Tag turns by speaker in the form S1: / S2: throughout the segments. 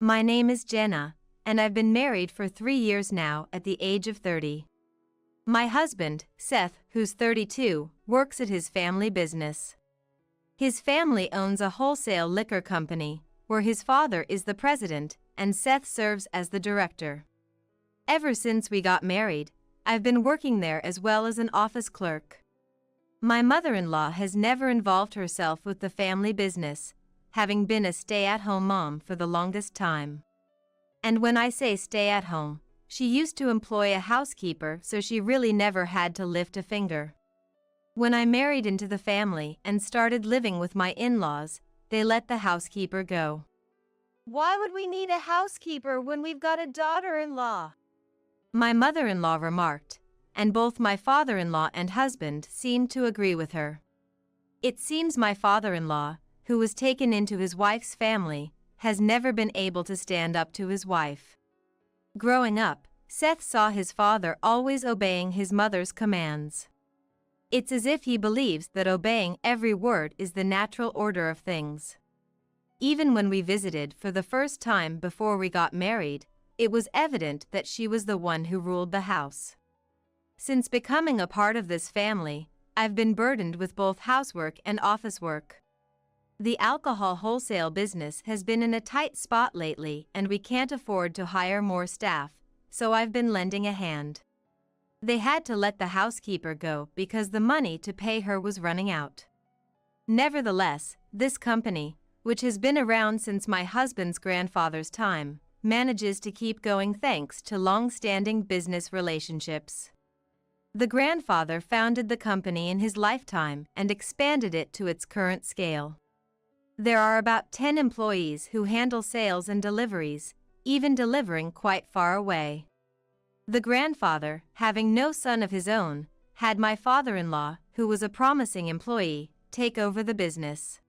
S1: My name is Jenna, and I've been married for 3 years now at the age of 30. My husband, Seth, who's 32, works at his family business. His family owns a wholesale liquor company, where his father is the president and Seth serves as the director. Ever since we got married, I've been working there as well as an office clerk. My mother-in-law has never involved herself with the family business, having been a stay-at-home mom for the longest time. And when I say stay-at-home, she used to employ a housekeeper, so she really never had to lift a finger. When I married into the family and started living with my in-laws, they let the housekeeper go.
S2: Why would we need a housekeeper when we've got a daughter-in-law?
S1: My mother-in-law remarked, and both my father-in-law and husband seemed to agree with her. It seems my father-in-law, who was taken into his wife's family, has never been able to stand up to his wife. Growing up, Seth saw his father always obeying his mother's commands. It's as if he believes that obeying every word is the natural order of things. Even when we visited for the first time before we got married, it was evident that she was the one who ruled the house. Since becoming a part of this family, I've been burdened with both housework and office work. The alcohol wholesale business has been in a tight spot lately and we can't afford to hire more staff, so I've been lending a hand. They had to let the housekeeper go because the money to pay her was running out. Nevertheless, this company, which has been around since my husband's grandfather's time, manages to keep going thanks to long-standing business relationships. The grandfather founded the company in his lifetime and expanded it to its current scale. There are about 10 employees who handle sales and deliveries, even delivering quite far away. The grandfather, having no son of his own, had my father-in-law, who was a promising employee, take over the business.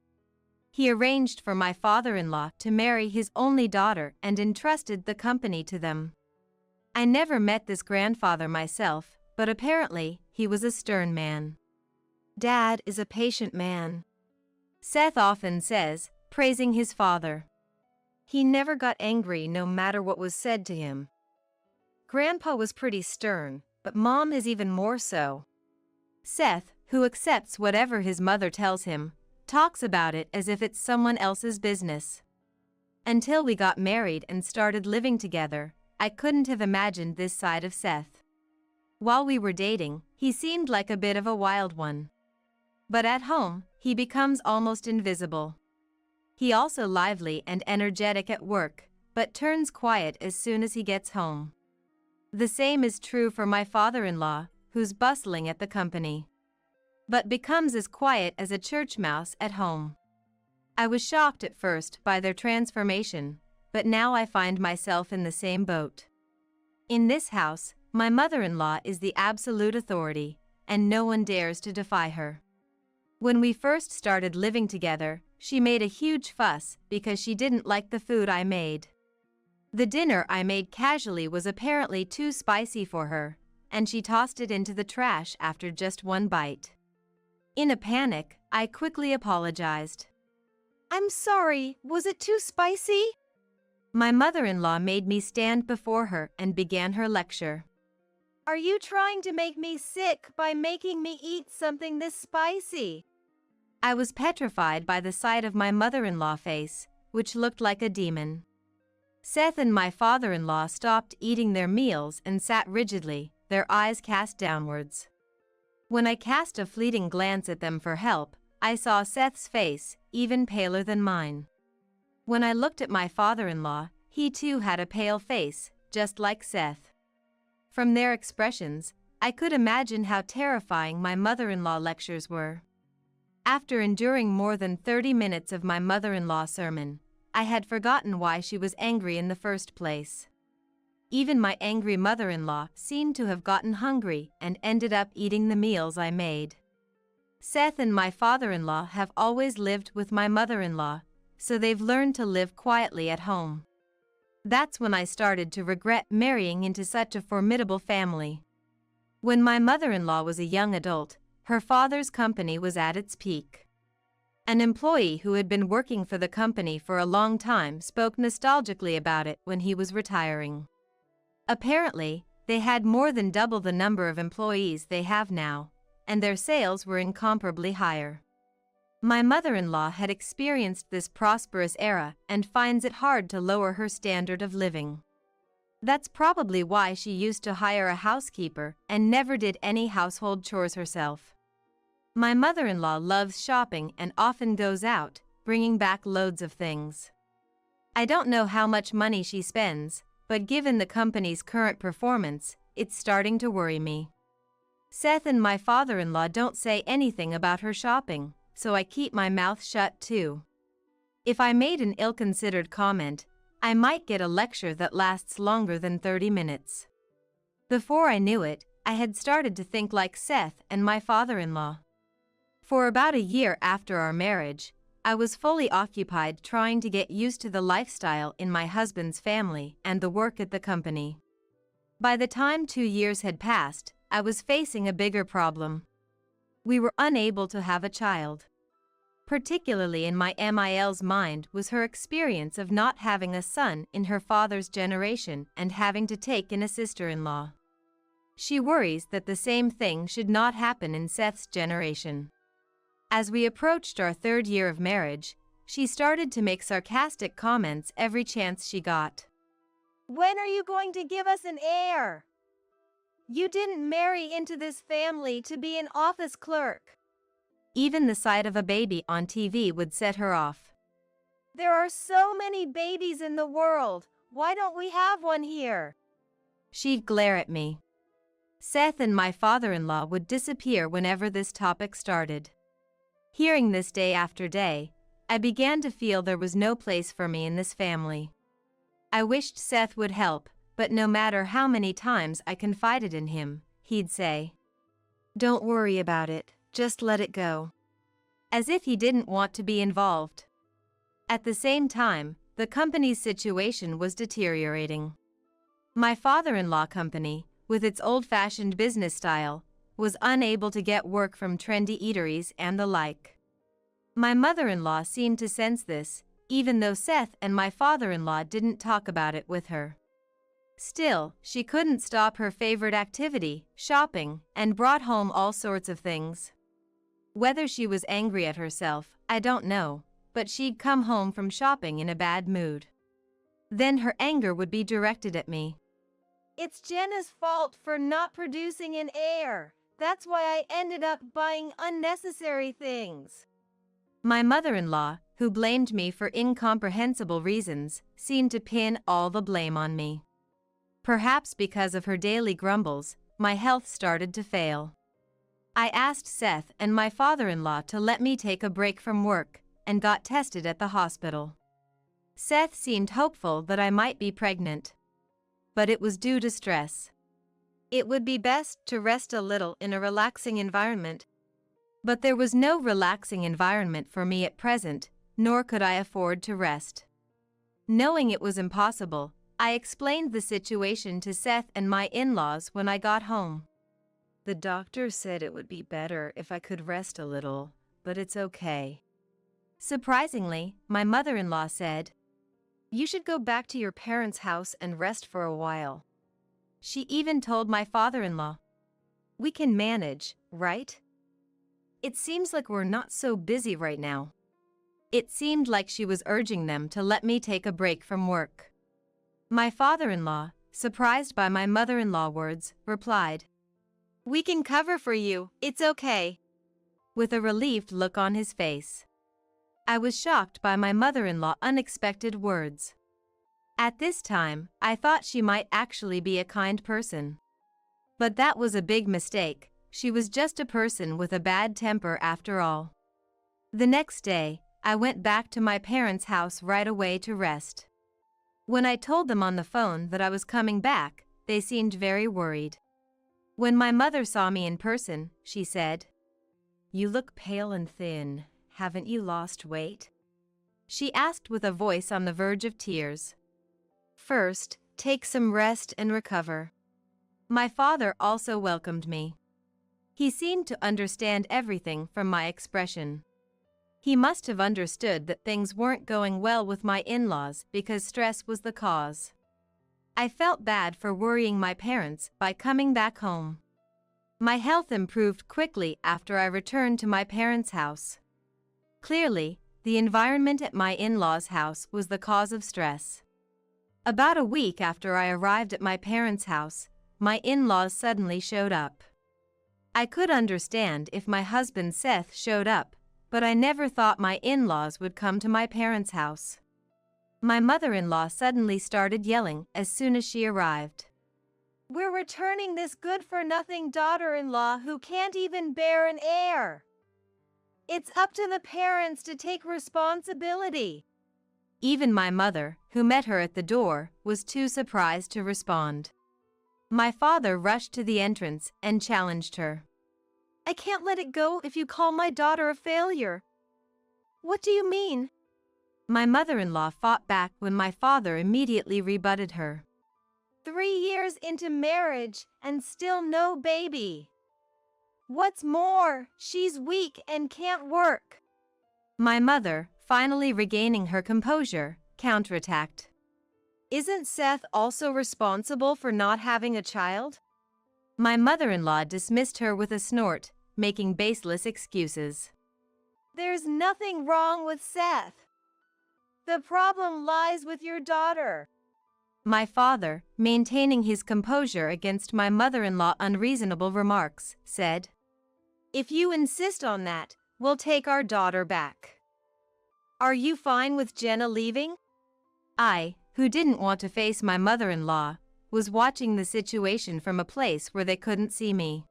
S1: He arranged for my father-in-law to marry his only daughter and entrusted the company to them. I never met this grandfather myself, but apparently, he was a stern man. Dad is a patient man, Seth often says, praising his father. He never got angry no matter what was said to him. Grandpa was pretty stern, but Mom is even more so. Seth, who accepts whatever his mother tells him, talks about it as if it's someone else's business. Until we got married and started living together, I couldn't have imagined this side of Seth. While we were dating, he seemed like a bit of a wild one. But at home, he becomes almost invisible. He also lively and energetic at work, but turns quiet as soon as he gets home. The same is true for my father-in-law, who's bustling at the company, but becomes as quiet as a church mouse at home. I was shocked at first by their transformation, but now I find myself in the same boat. In this house, my mother-in-law is the absolute authority, and no one dares to defy her. When we first started living together, she made a huge fuss because she didn't like the food I made. The dinner I made casually was apparently too spicy for her, and she tossed it into the trash after just one bite. In a panic, I quickly apologized.
S2: I'm sorry, was it too spicy?
S1: My mother-in-law made me stand before her and began her lecture.
S2: Are you trying to make me sick by making me eat something this spicy?
S1: I was petrified by the sight of my mother-in-law face, which looked like a demon. Seth and my father-in-law stopped eating their meals and sat rigidly, their eyes cast downwards. When I cast a fleeting glance at them for help, I saw Seth's face, even paler than mine. When I looked at my father-in-law, he too had a pale face, just like Seth. From their expressions, I could imagine how terrifying my mother-in-law lectures were. After enduring more than 30 minutes of my mother-in-law sermon, I had forgotten why she was angry in the first place. Even my angry mother-in-law seemed to have gotten hungry and ended up eating the meals I made. Seth and my father-in-law have always lived with my mother-in-law, so they've learned to live quietly at home. That's when I started to regret marrying into such a formidable family. When my mother-in-law was a young adult, her father's company was at its peak. An employee who had been working for the company for a long time spoke nostalgically about it when he was retiring. Apparently, they had more than double the number of employees they have now, and their sales were incomparably higher. My mother-in-law had experienced this prosperous era and finds it hard to lower her standard of living. That's probably why she used to hire a housekeeper and never did any household chores herself. My mother-in-law loves shopping and often goes out, bringing back loads of things. I don't know how much money she spends, but given the company's current performance, it's starting to worry me. Seth and my father-in-law don't say anything about her shopping, so I keep my mouth shut too. If I made an ill-considered comment, I might get a lecture that lasts longer than 30 minutes. Before I knew it, I had started to think like Seth and my father-in-law. For about a year after our marriage, I was fully occupied trying to get used to the lifestyle in my husband's family and the work at the company. By the time 2 years had passed, I was facing a bigger problem. We were unable to have a child. Particularly in my MIL's mind was her experience of not having a son in her father's generation and having to take in a sister-in-law. She worries that the same thing should not happen in Seth's generation. As we approached our 3rd year of marriage, she started to make sarcastic comments every chance she got.
S2: When are you going to give us an heir? You didn't marry into this family to be an office clerk.
S1: Even the sight of a baby on TV would set her off.
S2: There are so many babies in the world. Why don't we have one here?
S1: She'd glare at me. Seth and my father-in-law would disappear whenever this topic started. Hearing this day after day, I began to feel there was no place for me in this family. I wished Seth would help, but no matter how many times I confided in him, he'd say, "Don't worry about it, just let it go." As if he didn't want to be involved. At the same time, the company's situation was deteriorating. My father-in-law company, with its old-fashioned business style, was unable to get work from trendy eateries and the like. My mother-in-law seemed to sense this, even though Seth and my father-in-law didn't talk about it with her. Still, she couldn't stop her favorite activity, shopping, and brought home all sorts of things. Whether she was angry at herself, I don't know, but she'd come home from shopping in a bad mood. Then her anger would be directed at me.
S2: It's Jenna's fault for not producing an heir. That's why I ended up buying unnecessary things.
S1: My mother-in-law, who blamed me for incomprehensible reasons, seemed to pin all the blame on me. Perhaps because of her daily grumbles, my health started to fail. I asked Seth and my father-in-law to let me take a break from work, and got tested at the hospital. Seth seemed hopeful that I might be pregnant. But it was due to stress. It would be best to rest a little in a relaxing environment. But there was no relaxing environment for me at present, nor could I afford to rest. Knowing it was impossible, I explained the situation to Seth and my in-laws when I got home. The doctor said it would be better if I could rest a little, but it's okay. Surprisingly, my mother-in-law said, "You should go back to your parents' house and rest for a while." She even told my father-in-law, "We can manage, right? It seems like we're not so busy right now." It seemed like she was urging them to let me take a break from work. My father-in-law, surprised by my mother-in-law words, replied, "We can cover for you, it's okay," with a relieved look on his face. I was shocked by my mother-in-law's unexpected words. At this time, I thought she might actually be a kind person. But that was a big mistake. She was just a person with a bad temper after all. The next day, I went back to my parents' house right away to rest. When I told them on the phone that I was coming back, they seemed very worried. When my mother saw me in person, she said, "You look pale and thin. Haven't you lost weight?" She asked with a voice on the verge of tears. "First, take some rest and recover." My father also welcomed me. He seemed to understand everything from my expression. He must have understood that things weren't going well with my in-laws because stress was the cause. I felt bad for worrying my parents by coming back home. My health improved quickly after I returned to my parents' house. Clearly, the environment at my in-laws' house was the cause of stress. About a week after I arrived at my parents' house, my in-laws suddenly showed up. I could understand if my husband Seth showed up, but I never thought my in-laws would come to my parents' house. My mother-in-law suddenly started yelling as soon as she arrived.
S2: "We're returning this good-for-nothing daughter-in-law who can't even bear an heir. It's up to the parents to take responsibility."
S1: Even my mother, who met her at the door, was too surprised to respond. My father rushed to the entrance and challenged her.
S2: "I can't let it go if you call my daughter a failure." "What do you mean?"
S1: My mother-in-law fought back when my father immediately rebutted her.
S2: 3 years into marriage and still no baby. What's more, she's weak and can't work."
S1: My mother, finally regaining her composure, counterattacked.
S2: "Isn't Seth also responsible for not having a child?"
S1: My mother-in-law dismissed her with a snort, making baseless excuses.
S2: "There's nothing wrong with Seth. The problem lies with your daughter."
S1: My father, maintaining his composure against my mother-in-law's unreasonable remarks, said,
S2: "If you insist on that, we'll take our daughter back. Are you fine with Jenna leaving?"
S1: I, who didn't want to face my mother-in-law, was watching the situation from a place where they couldn't see me.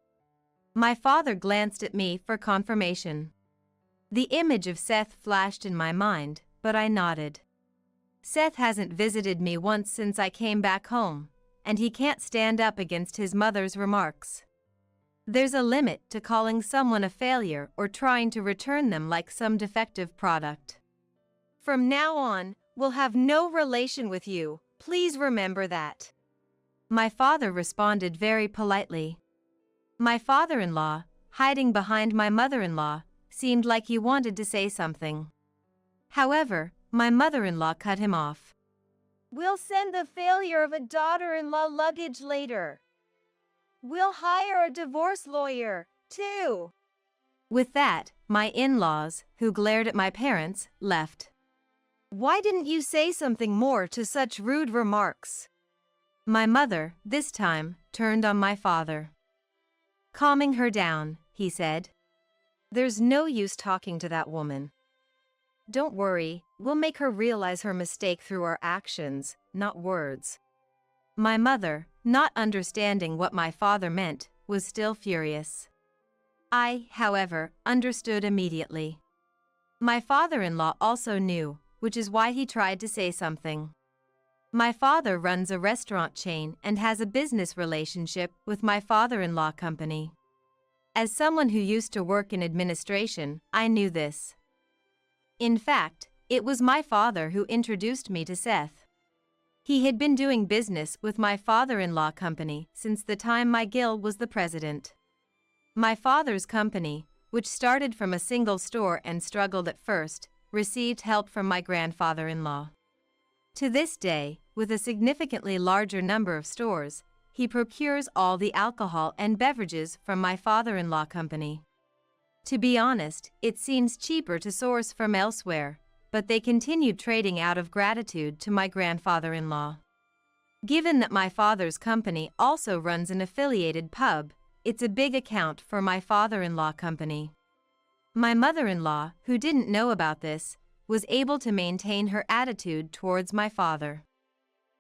S1: My father glanced at me for confirmation. The image of Seth flashed in my mind, but I nodded. Seth hasn't visited me once since I came back home, and he can't stand up against his mother's remarks. There's a limit to calling someone a failure or trying to return them like some defective product.
S2: "From now on, we'll have no relation with you. Please remember that."
S1: My father responded very politely. My father-in-law, hiding behind my mother-in-law, seemed like he wanted to say something. However, my mother-in-law cut him off.
S2: "We'll send the failure of a daughter-in-law luggage later. We'll hire a divorce lawyer, too."
S1: With that, my in-laws, who glared at my parents, left.
S2: "Why didn't you say something more to such rude remarks?"
S1: My mother, this time, turned on my father. Calming her down, he said,
S2: "There's no use talking to that woman. Don't worry, we'll make her realize her mistake through our actions, not words."
S1: My mother, not understanding what my father meant, was still furious. I, however, understood immediately. My father-in-law also knew, which is why he tried to say something. My father runs a restaurant chain and has a business relationship with my father-in-law company. As someone who used to work in administration, I knew this. In fact, it was my father who introduced me to Seth. He had been doing business with my father-in-law company since the time my Gil was the president. My father's company, which started from a single store and struggled at first, received help from my grandfather-in-law. To this day, with a significantly larger number of stores, he procures all the alcohol and beverages from my father-in-law company. To be honest, it seems cheaper to source from elsewhere, but they continued trading out of gratitude to my grandfather-in-law. Given that my father's company also runs an affiliated pub, it's a big account for my father-in-law company. My mother-in-law, who didn't know about this, was able to maintain her attitude towards my father.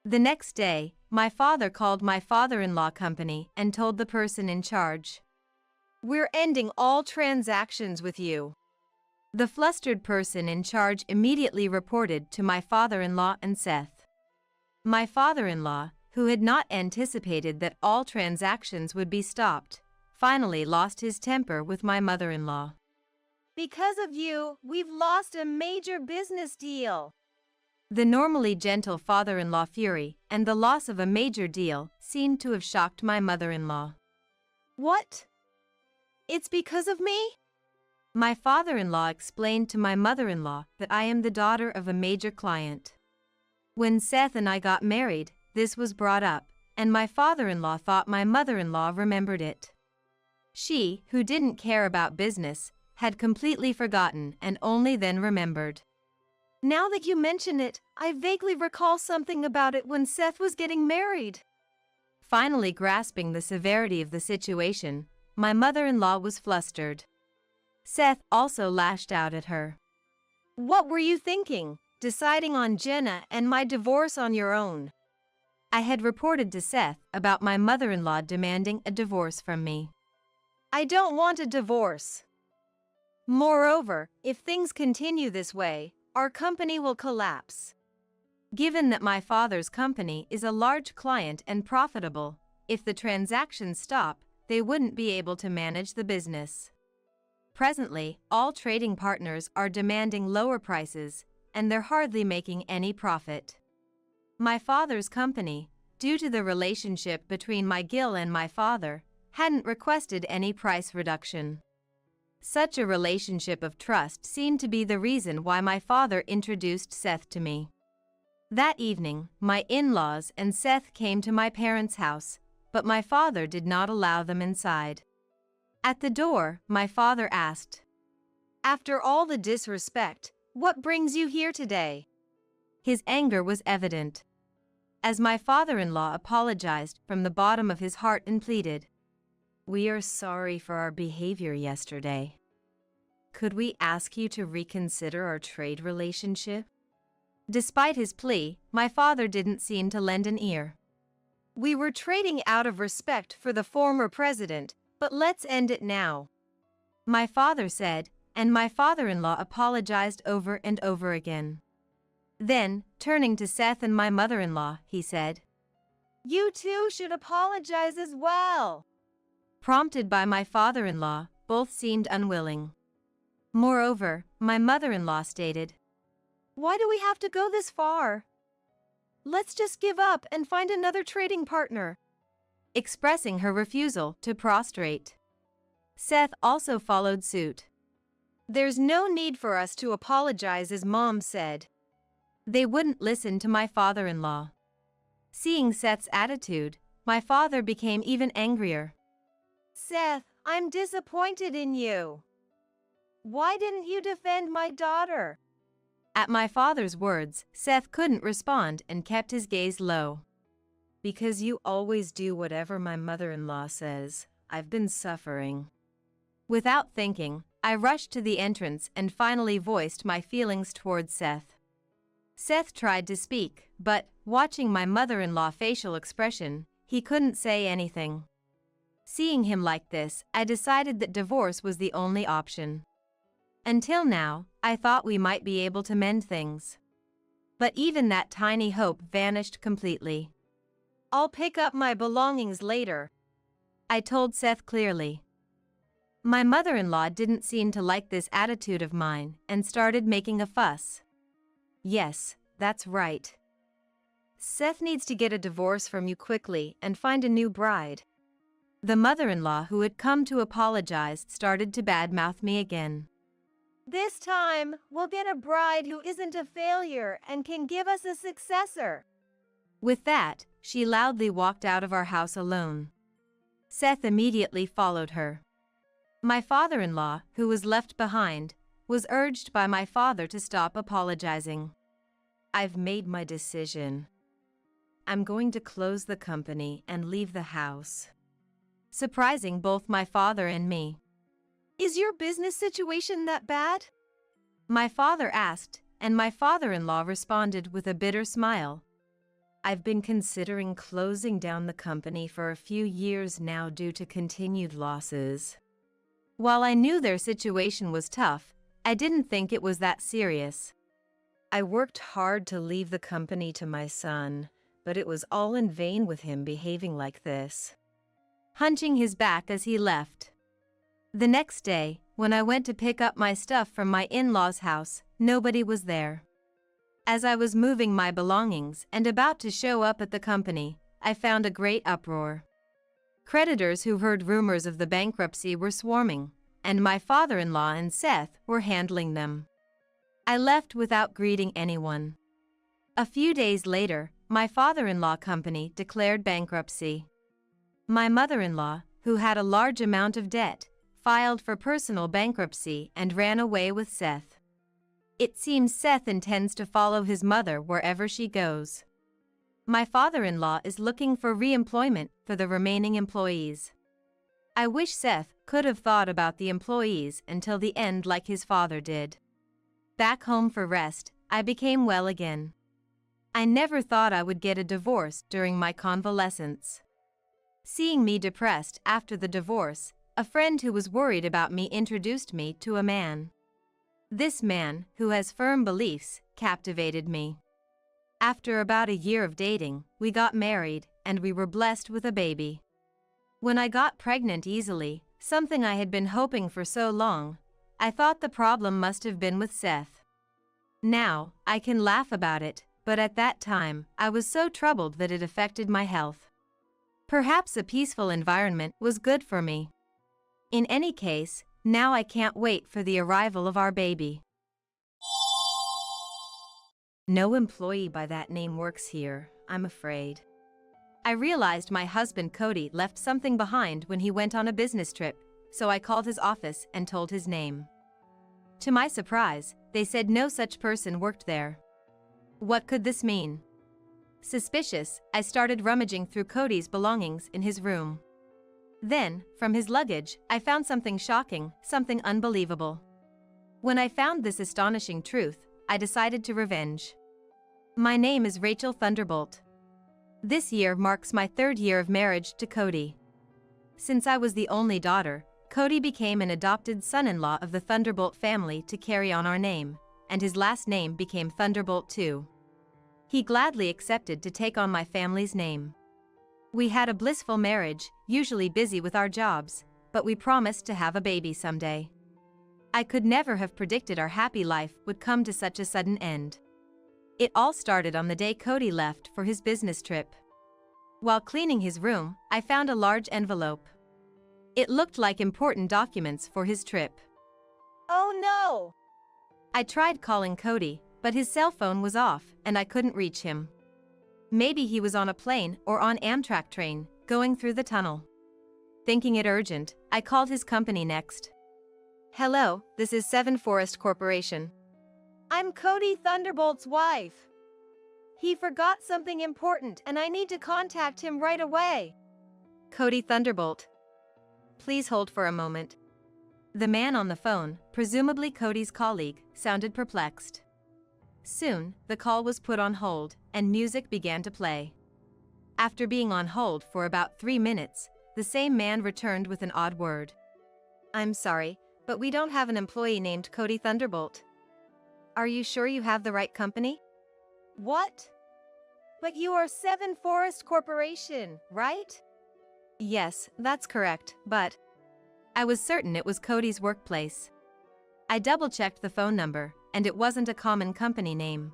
S1: The next day, my father called my father-in-law company and told the person in charge,
S2: "We're ending all transactions with you."
S1: The flustered person in charge immediately reported to my father-in-law and Seth. My father-in-law, who had not anticipated that all transactions would be stopped, finally lost his temper with my mother-in-law.
S2: "Because of you, we've lost a major business deal."
S1: The normally gentle father-in-law fury and the loss of a major deal seemed to have shocked my mother-in-law.
S2: "What? It's because of me?"
S1: My father-in-law explained to my mother-in-law that I am the daughter of a major client. When Seth and I got married, this was brought up, and my father-in-law thought my mother-in-law remembered it. She, who didn't care about business, had completely forgotten and only then remembered.
S2: Now that you mention it, I vaguely recall something about it when Seth was getting married.
S1: Finally grasping the severity of the situation, my mother-in-law was flustered. Seth also lashed out at her.
S2: What were you thinking, deciding on Jenna and my divorce on your own?
S1: I had reported to Seth about my mother-in-law demanding a divorce from me.
S2: I don't want a divorce. Moreover, if things continue this way, our company will collapse.
S1: Given that my father's company is a large client and profitable, if the transactions stop, they wouldn't be able to manage the business. Presently, all trading partners are demanding lower prices, and they're hardly making any profit. My father's company, due to the relationship between my GIL and my father, hadn't requested any price reduction. Such a relationship of trust seemed to be the reason why my father introduced Seth to me. That evening, my in-laws and Seth came to my parents' house, but my father did not allow them inside. At the door, my father asked,
S2: "After all the disrespect, what brings you here today?"
S1: His anger was evident. As my father-in-law apologized from the bottom of his heart and pleaded, "We are sorry for our behavior yesterday. Could we ask you to reconsider our trade relationship?" Despite his plea, my father didn't seem to lend an ear.
S2: "We were trading out of respect for the former president, but let's end it now,"
S1: my father said, and my father-in-law apologized over and over again. Then, turning to Seth and my mother-in-law, he said,
S2: "You two should apologize as well."
S1: Prompted by my father-in-law, both seemed unwilling. Moreover, my mother-in-law stated,
S2: "Why do we have to go this far? Let's just give up and find another trading partner,"
S1: expressing her refusal to prostrate. Seth also followed suit.
S2: "There's no need for us to apologize," as Mom said.
S1: They wouldn't listen to my father-in-law. Seeing Seth's attitude, my father became even angrier.
S2: "Seth, I'm disappointed in you. Why didn't you defend my daughter?"
S1: At my father's words, Seth couldn't respond and kept his gaze low. "Because you always do whatever my mother-in-law says, I've been suffering." Without thinking, I rushed to the entrance and finally voiced my feelings towards Seth. Seth tried to speak, but, watching my mother-in-law facial expression, he couldn't say anything. Seeing him like this, I decided that divorce was the only option. Until now, I thought we might be able to mend things. But even that tiny hope vanished completely.
S2: "I'll pick up my belongings later,"
S1: I told Seth clearly. My mother-in-law didn't seem to like this attitude of mine and started making a fuss. "Yes, that's right. Seth needs to get a divorce from you quickly and find a new bride." The mother-in-law who had come to apologize started to badmouth me again.
S2: "This time, we'll get a bride who isn't a failure and can give us a successor."
S1: With that, she loudly walked out of our house alone. Seth immediately followed her. My father-in-law, who was left behind, was urged by my father to stop apologizing. "I've made my decision. I'm going to close the company and leave the house," surprising both my father and me.
S2: "Is your business situation that bad?"
S1: my father asked, and my father-in-law responded with a bitter smile. "I've been considering closing down the company for a few years now due to continued losses." While I knew their situation was tough, I didn't think it was that serious. "I worked hard to leave the company to my son, but it was all in vain with him behaving like this," hunching his back as he left. The next day, when I went to pick up my stuff from my in-laws' house, nobody was there. As I was moving my belongings and about to show up at the company, I found a great uproar. Creditors who heard rumors of the bankruptcy were swarming, and my father-in-law and Seth were handling them. I left without greeting anyone. A few days later, my father-in-law company declared bankruptcy. My mother-in-law, who had a large amount of debt, filed for personal bankruptcy and ran away with Seth. It seems Seth intends to follow his mother wherever she goes. My father-in-law is looking for re-employment for the remaining employees. I wish Seth could have thought about the employees until the end like his father did. Back home for rest, I became well again. I never thought I would get a divorce during my convalescence. Seeing me depressed after the divorce, a friend who was worried about me introduced me to a man. This man, who has firm beliefs, captivated me. After about a year of dating, we got married, and we were blessed with a baby. When I got pregnant easily, something I had been hoping for so long, I thought the problem must have been with Seth. Now, I can laugh about it, but at that time, I was so troubled that it affected my health. Perhaps a peaceful environment was good for me. In any case, now I can't wait for the arrival of our baby. No employee by that name works here, I'm afraid. I realized my husband Cody left something behind when he went on a business trip, so I called his office and told his name. To my surprise, they said no such person worked there. What could this mean? Suspicious, I started rummaging through Cody's belongings in his room. Then, from his luggage, I found something shocking, something unbelievable. When I found this astonishing truth, I decided to revenge. My name is Rachel Thunderbolt. This year marks my 3rd year of marriage to Cody. Since I was the only daughter, Cody became an adopted son-in-law of the Thunderbolt family to carry on our name, and his last name became Thunderbolt too. He gladly accepted to take on my family's name. We had a blissful marriage, usually busy with our jobs, but we promised to have a baby someday. I could never have predicted our happy life would come to such a sudden end. It all started on the day Cody left for his business trip. While cleaning his room, I found a large envelope. It looked like important documents for his trip.
S2: Oh no!
S1: I tried calling Cody, but his cell phone was off and I couldn't reach him. Maybe he was on a plane or on Amtrak train, going through the tunnel. Thinking it urgent, I called his company next. Hello, this is Seven Forest Corporation.
S2: I'm Cody Thunderbolt's wife. He forgot something important and I need to contact him right away.
S1: Cody Thunderbolt. Please hold for a moment. The man on the phone, presumably Cody's colleague, sounded perplexed. Soon, the call was put on hold, and music began to play. After being on hold for about 3 minutes, the same man returned with an odd word. I'm sorry, but we don't have an employee named Cody Thunderbolt. Are you sure you have the right company?
S2: What? But you are Seven Forest Corporation, right?
S1: Yes, that's correct, but I was certain it was Cody's workplace. I double-checked the phone number, and it wasn't a common company name.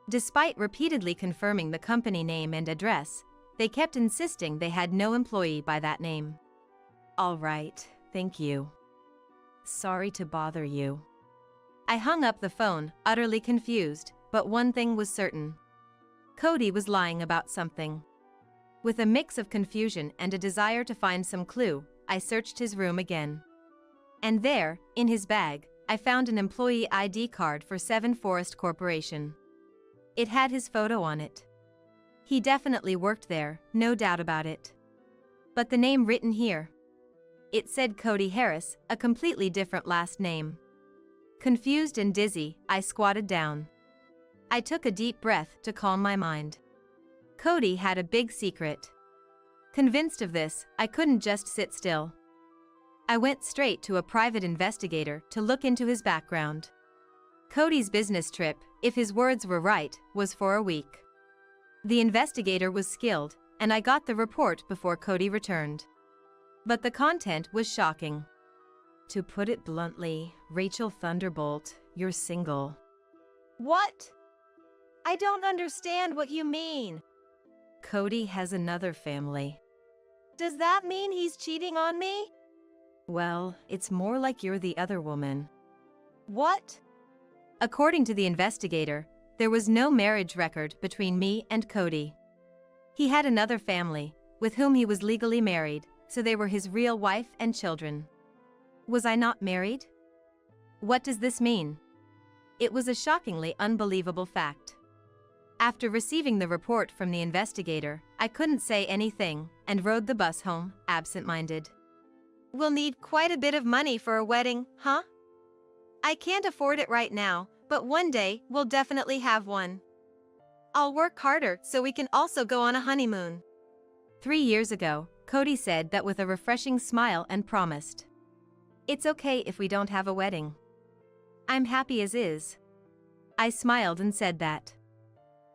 S1: Despite repeatedly confirming the company name and address, they kept insisting they had no employee by that name. All right, thank you. Sorry to bother you. I hung up the phone, utterly confused, but one thing was certain. Cody was lying about something. With a mix of confusion and a desire to find some clue, I searched his room again. And there, in his bag, I found an employee ID card for Seven Forest Corporation. It had his photo on it. He definitely worked there, no doubt about it. But the name written here. It said Cody Harris, a completely different last name. Confused and dizzy, I squatted down. I took a deep breath to calm my mind. Cody had a big secret. Convinced of this, I couldn't just sit still. I went straight to a private investigator to look into his background. Cody's business trip, if his words were right, was for a week. The investigator was skilled, and I got the report before Cody returned. But the content was shocking. To put it bluntly, Rachel Thunderbolt, you're single.
S2: What? I don't understand what you mean.
S1: Cody has another family.
S2: Does that mean he's cheating on me?
S1: Well, it's more like you're the other woman.
S2: What?
S1: According to the investigator, there was no marriage record between me and Cody. He had another family, with whom he was legally married, so they were his real wife and children. Was I not married? What does this mean? It was a shockingly unbelievable fact. After receiving the report from the investigator, I couldn't say anything and rode the bus home, absent-minded.
S2: We'll need quite a bit of money for a wedding, huh? I can't afford it right now, but one day we'll definitely have one. I'll work harder so we can also go on a honeymoon.
S1: 3 years ago, Cody said that with a refreshing smile and promised, "It's okay if we don't have a wedding. I'm happy as is." I smiled and said that.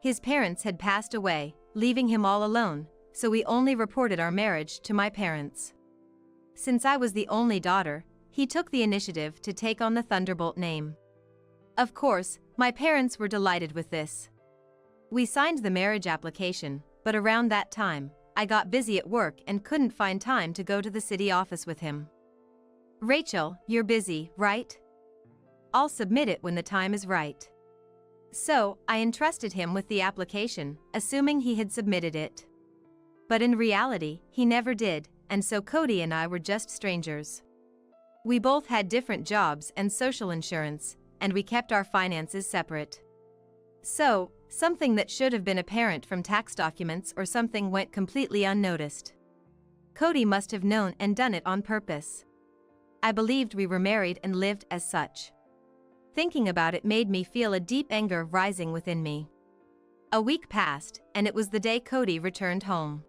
S1: His parents had passed away, leaving him all alone, so we only reported our marriage to my parents. Since I was the only daughter, he took the initiative to take on the Thunderbolt name. Of course, my parents were delighted with this. We signed the marriage application, but around that time, I got busy at work and couldn't find time to go to the city office with him. "Rachel, you're busy, right? I'll submit it when the time is right." So, I entrusted him with the application, assuming he had submitted it. But in reality, he never did, and so Cody and I were just strangers. We both had different jobs and social insurance, and we kept our finances separate. So, something that should have been apparent from tax documents or something went completely unnoticed. Cody must have known and done it on purpose. I believed we were married and lived as such. Thinking about it made me feel a deep anger rising within me. A week passed, and it was the day Cody returned home.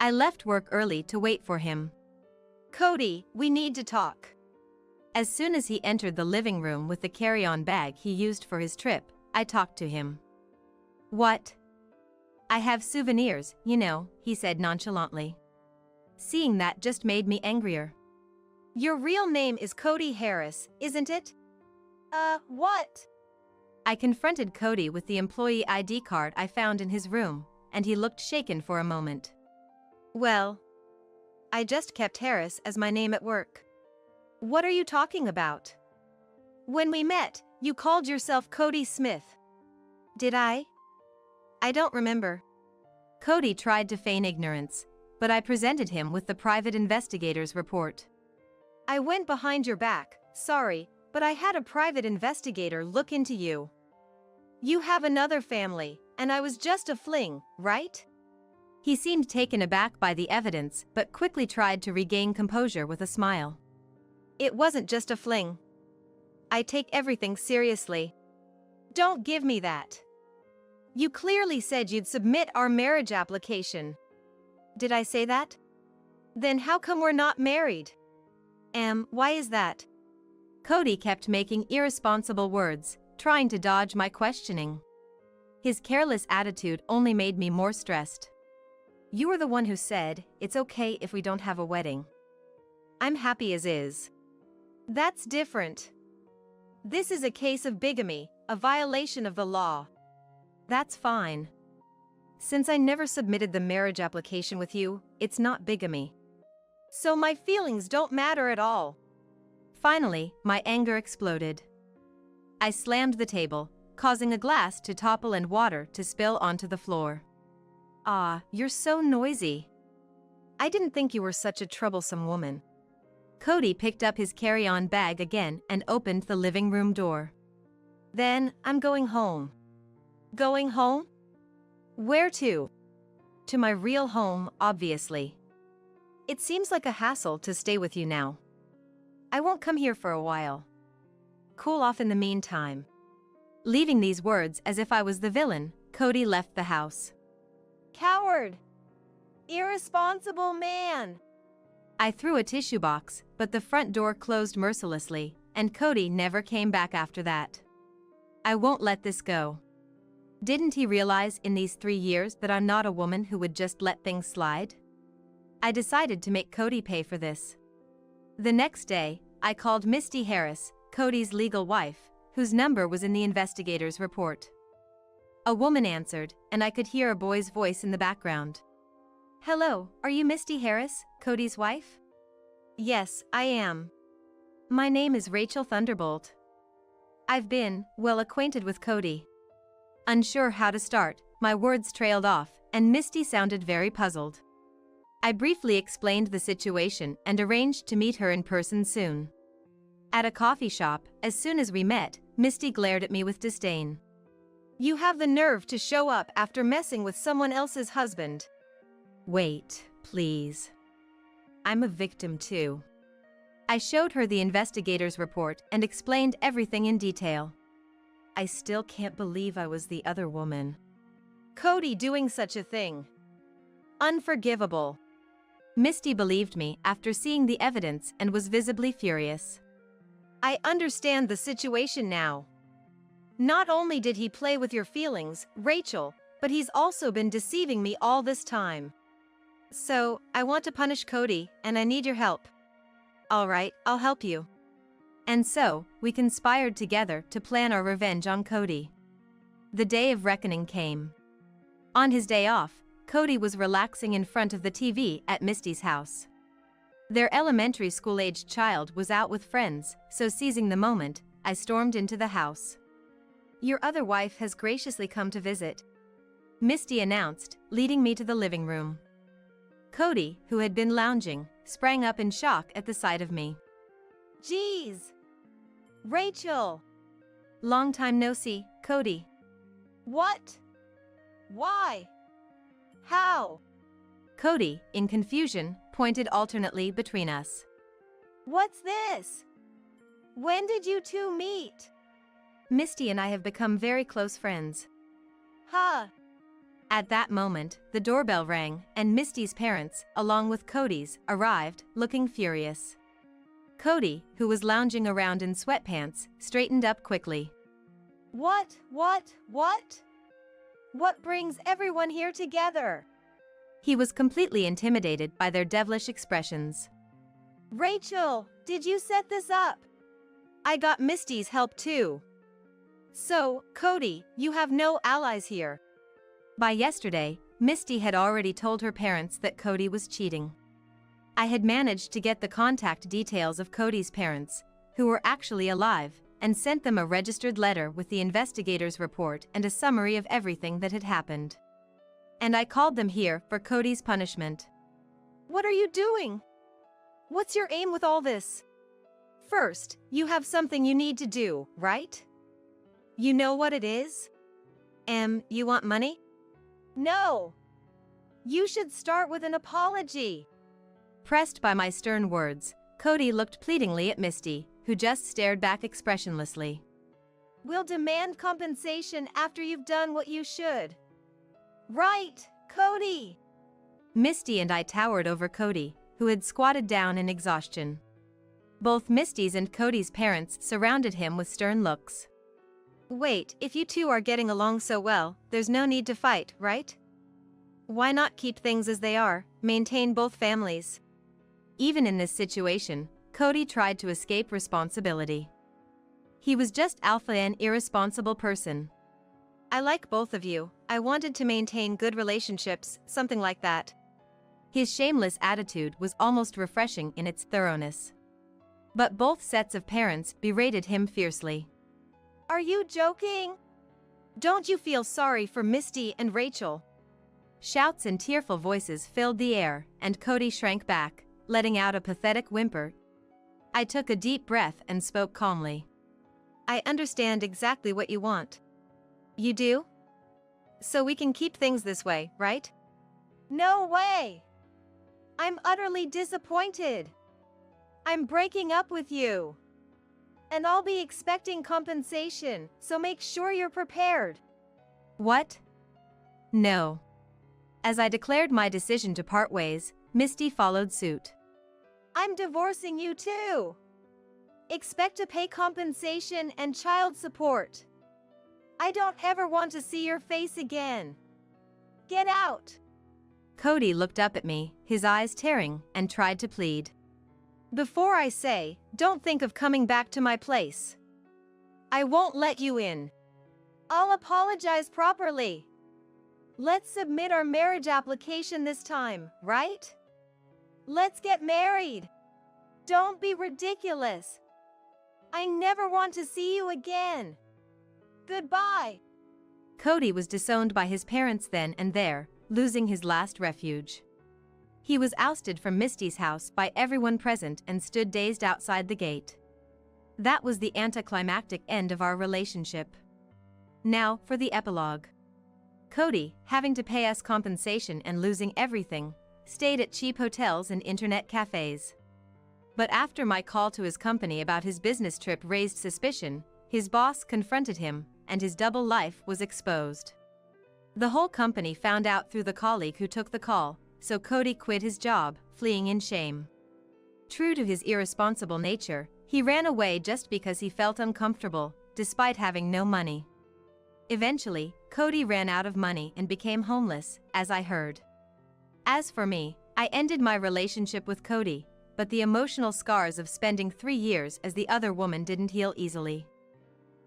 S1: I left work early to wait for him.
S2: "Cody, we need to talk."
S1: As soon as he entered the living room with the carry-on bag he used for his trip, I talked to him. "What?" "I have souvenirs, you know," he said nonchalantly. Seeing that just made me angrier.
S2: "Your real name is Cody Harris, isn't it?" What?"
S1: I confronted Cody with the employee ID card I found in his room, and he looked shaken for a moment.
S2: "Well, I just kept Harris as my name at work." "What are you talking about? When we met, you called yourself Cody Smith." "Did I? I don't remember."
S1: Cody tried to feign ignorance, but I presented him with the private investigator's report.
S2: "I went behind your back, sorry, but I had a private investigator look into you. You have another family, and I was just a fling, right?"
S1: He seemed taken aback by the evidence but quickly tried to regain composure with a smile.
S2: "It wasn't just a fling. I take everything seriously. Don't give me that. You clearly said you'd submit our marriage application." "Did I say that? Then how come we're not married?" Why is that?"
S1: Cody kept making irresponsible words, trying to dodge my questioning. His careless attitude only made me more stressed. "You were the one who said, it's okay if we don't have a wedding. I'm happy as is."
S2: "That's different. This is a case of bigamy, a violation of the law."
S1: "That's fine. Since I never submitted the marriage application with you, it's not bigamy.
S2: So my feelings don't matter at all."
S1: Finally, my anger exploded. I slammed the table, causing a glass to topple and water to spill onto the floor. "Ah, you're so noisy. I didn't think you were such a troublesome woman." Cody picked up his carry-on bag again and opened the living room door.
S2: "Then, I'm going home." "Going home? Where to?"
S1: "To my real home, obviously. It seems like a hassle to stay with you now. I won't come here for a while. Cool off in the meantime." Leaving these words as if I was the villain, Cody left the house.
S2: "Coward! Irresponsible man!"
S1: I threw a tissue box, but the front door closed mercilessly, and Cody never came back after that. I won't let this go. Didn't he realize in these 3 years that I'm not a woman who would just let things slide? I decided to make Cody pay for this. The next day, I called Misty Harris, Cody's legal wife, whose number was in the investigator's report. A woman answered, and I could hear a boy's voice in the background. "Hello, are you Misty Harris, Cody's wife?"
S2: Yes, I am. My name is Rachel Thunderbolt. I've been, well acquainted with Cody. Unsure how to start, my words trailed off, and Misty sounded very puzzled. I briefly explained the situation and arranged to meet her in person soon. At a coffee shop, as soon as we met, Misty glared at me with disdain. You have the nerve to show up after messing with someone else's husband. Wait, please. I'm a victim too. I showed her the investigator's report and explained everything in detail. I still can't believe I was the other woman. Cody doing such a thing. Unforgivable. Misty believed me after seeing the evidence and was visibly furious. I understand the situation now. Not only did he play with your feelings, Rachel, but he's also been deceiving me all this time. So, I want to punish Cody, and I need your help. All right, I'll help you. And so, we conspired together to plan our revenge on Cody. The day of reckoning came. On his day off, Cody was relaxing in front of the TV at Misty's house. Their elementary school-aged child was out with friends, so seizing the moment, I stormed into the house. Your other wife has graciously come to visit, Misty announced, leading me to the living room. Cody, who had been lounging, sprang up in shock at the sight of me. Geez! Rachel! Long time no see, Cody. What? Why? How? Cody, in confusion, pointed alternately between us. What's this? When did you two meet? Misty and I have become very close friends. Huh? At that moment, the doorbell rang, and Misty's parents, along with Cody's, arrived, looking furious. Cody, who was lounging around in sweatpants, straightened up quickly. What? What brings everyone here together? He was completely intimidated by their devilish expressions. Rachel, did you set this up? I got Misty's help too. So, Cody, you have no allies here. By yesterday, Misty had already told her parents that Cody was cheating. I had managed to get the contact details of Cody's parents, who were actually alive, and sent them a registered letter with the investigator's report and a summary of everything that had happened. And I called them here for Cody's punishment. What are you doing? What's your aim with all this? First, you have something you need to do, right? You know what it is? You want money? No. You should start with an apology. Pressed by my stern words, Cody looked pleadingly at Misty, who just stared back expressionlessly. We'll demand compensation after you've done what you should. Right, Cody! Misty and I towered over Cody, who had squatted down in exhaustion. Both Misty's and Cody's parents surrounded him with stern looks. Wait, if you two are getting along so well, there's no need to fight, right? Why not keep things as they are, maintain both families? Even in this situation, Cody tried to escape responsibility. He was just alpha and irresponsible person. I like both of you, I wanted to maintain good relationships, something like that. His shameless attitude was almost refreshing in its thoroughness. But both sets of parents berated him fiercely. Are you joking? Don't you feel sorry for Misty and Rachel? Shouts and tearful voices filled the air, and Cody shrank back, letting out a pathetic whimper. I took a deep breath and spoke calmly. I understand exactly what you want. You do? So we can keep things this way, right? No way! I'm utterly disappointed. I'm breaking up with you. And I'll be expecting compensation, so make sure you're prepared. What? No. As I declared my decision to part ways, Misty followed suit. I'm divorcing you too. Expect to pay compensation and child support. I don't ever want to see your face again. Get out. Cody looked up at me, his eyes tearing, and tried to plead. Before I say, don't think of coming back to my place. I won't let you in. I'll apologize properly. Let's submit our marriage application this time, right? Let's get married. Don't be ridiculous. I never want to see you again. Goodbye.
S1: Cody was disowned by his parents then and there, losing his last refuge. He was ousted from Misty's house by everyone present and stood dazed outside the gate. That was the anticlimactic end of our relationship. Now for the epilogue. Cody, having to pay us compensation and losing everything, stayed at cheap hotels and internet cafes. But after my call to his company about his business trip raised suspicion, his boss confronted him, and his double life was exposed. The whole company found out through the colleague who took the call, so Cody quit his job, fleeing in shame. True to his irresponsible nature, he ran away just because he felt uncomfortable, despite having no money. Eventually, Cody ran out of money and became homeless, as I heard. As for me, I ended my relationship with Cody, but the emotional scars of spending 3 years as the other woman didn't heal easily.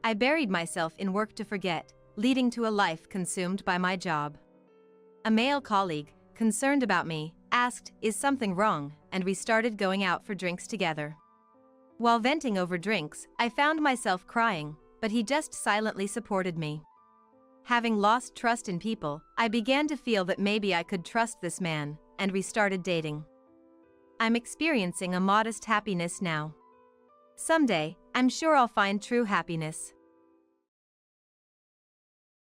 S1: I buried myself in work to forget, leading to a life consumed by my job. A male colleague, concerned about me, asked, "Is something wrong?" and we started going out for drinks together. While venting over drinks, I found myself crying, but he just silently supported me. Having lost trust in people, I began to feel that maybe I could trust this man, and we started dating. I'm experiencing a modest happiness now. Someday, I'm sure I'll find true happiness.